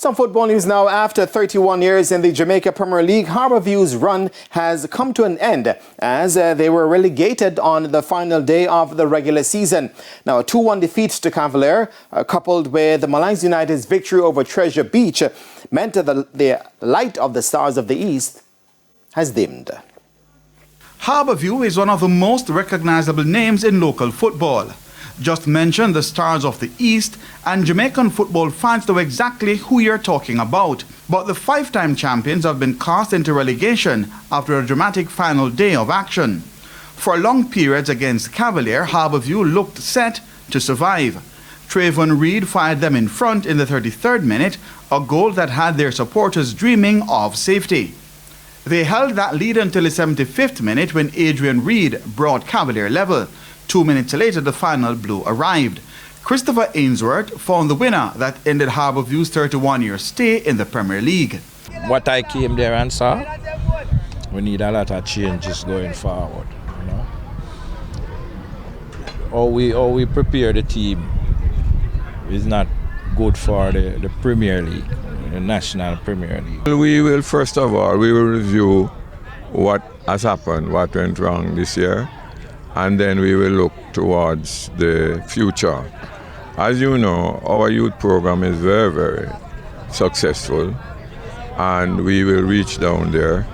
Some football news now. After 31 years in the Jamaica Premier League, Harbour's run has come to an end as they were relegated on the final day of the regular season. Now, a 2-1 defeat to Cavalier, coupled with the Malines United's victory over Treasure Beach, meant that the light of the Stars of the East has dimmed. Harbour is one of the most recognizable names in local football. Just mention the Stars of the East and Jamaican football fans know exactly who you're talking about. But the 5-time champions have been cast into relegation after a dramatic final day of action. For long periods against Cavalier, Harbour looked set to survive. Trayvon Reed fired them in front in the 33rd minute, a goal that had their supporters dreaming of safety. They held that lead until the 75th minute when Adrian Reed brought Cavalier level. 2 minutes later, the final blue arrived. Christopher Ainsworth found the winner that ended Harbour's 31-year stay in the Premier League. What I came there and saw, we need a lot of changes going forward. How we prepare the team is not good for the Premier League, the National Premier League. We will, first of all, we will review what has happened, what went wrong this year, and then we will look towards the future. As you know, our youth program is very, very successful, and we will reach down there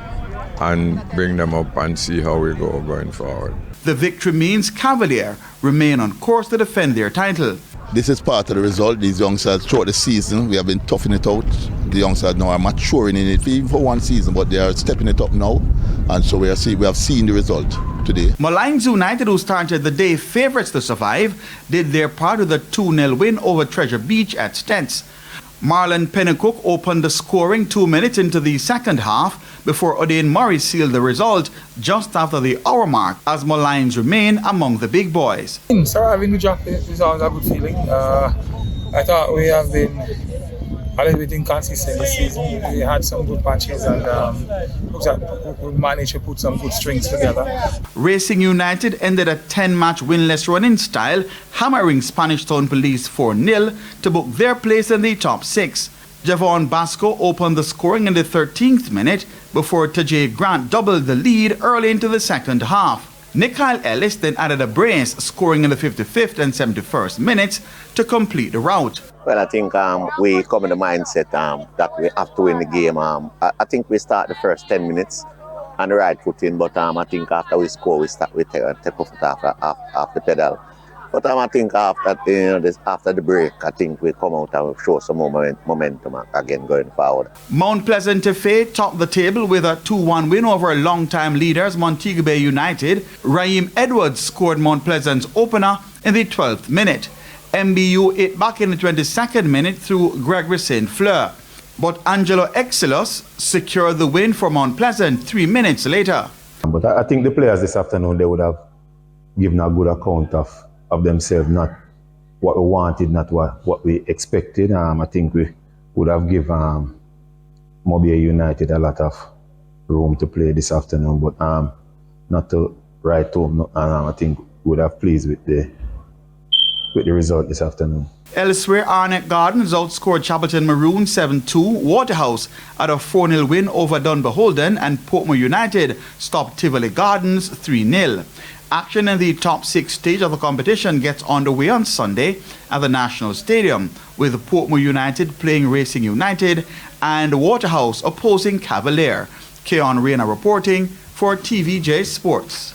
and bring them up and see how we go going forward. The victory means Cavalier remain on course to defend their title. This is part of the result. These youngsters throughout the season, we have been toughing it out. The youngsters now are maturing in it, even for one season, but they are stepping it up now. And so we have seen the result today. Malines United, who started the day favourites to survive, did their part with a 2-0 win over Treasure Beach at Stents. Marlon Pennycook opened the scoring 2 minutes into the second half before Odain Murray sealed the result just after the hour mark as Malines remain among the big boys. Surviving the drop is always a good feeling. I thought we have been a little bit inconsistent this season. We had some good matches and we managed to put some good strings together. Racing United ended a 10-match winless run in style, hammering Spanish Town Police 4-0 to book their place in the top 6. Javon Basco opened the scoring in the 13th minute before TVJ Grant doubled the lead early into the second half. Nikhil Ellis then added a brace, scoring in the 55th and 71st minutes to complete the rout. Well, I think we come in the mindset that we have to win the game. I think we start the first 10 minutes on the right foot in, but I think after we score, we take off it off the pedal. But I think after the break, I think we come out and show some more momentum again going forward. Mount Pleasant FA topped the table with a 2-1 win over long-time leaders Montego Bay United. Raheem Edwards scored Mount Pleasant's opener in the 12th minute. MBU ate back in the 22nd minute through Gregory St. Fleur. But Angelo Excelus secured the win for Mount Pleasant 3 minutes later. But I think the players this afternoon, they would have given a good account of themselves, not what we wanted, not what we expected. I think we would have given Mobile United a lot of room to play this afternoon, but not to right home. I think we would have pleased with the result this afternoon. Elsewhere, Arnett Gardens outscored Chapelton Maroon 7-2. Waterhouse had a 4-0 win over Dunbeholden, and Portmore United stopped Tivoli Gardens 3-0. Action in the top 6 stage of the competition gets underway on Sunday at the National Stadium, with Portmore United playing Racing United and Waterhouse opposing Cavalier. Keon Rayner reporting for TVJ Sports.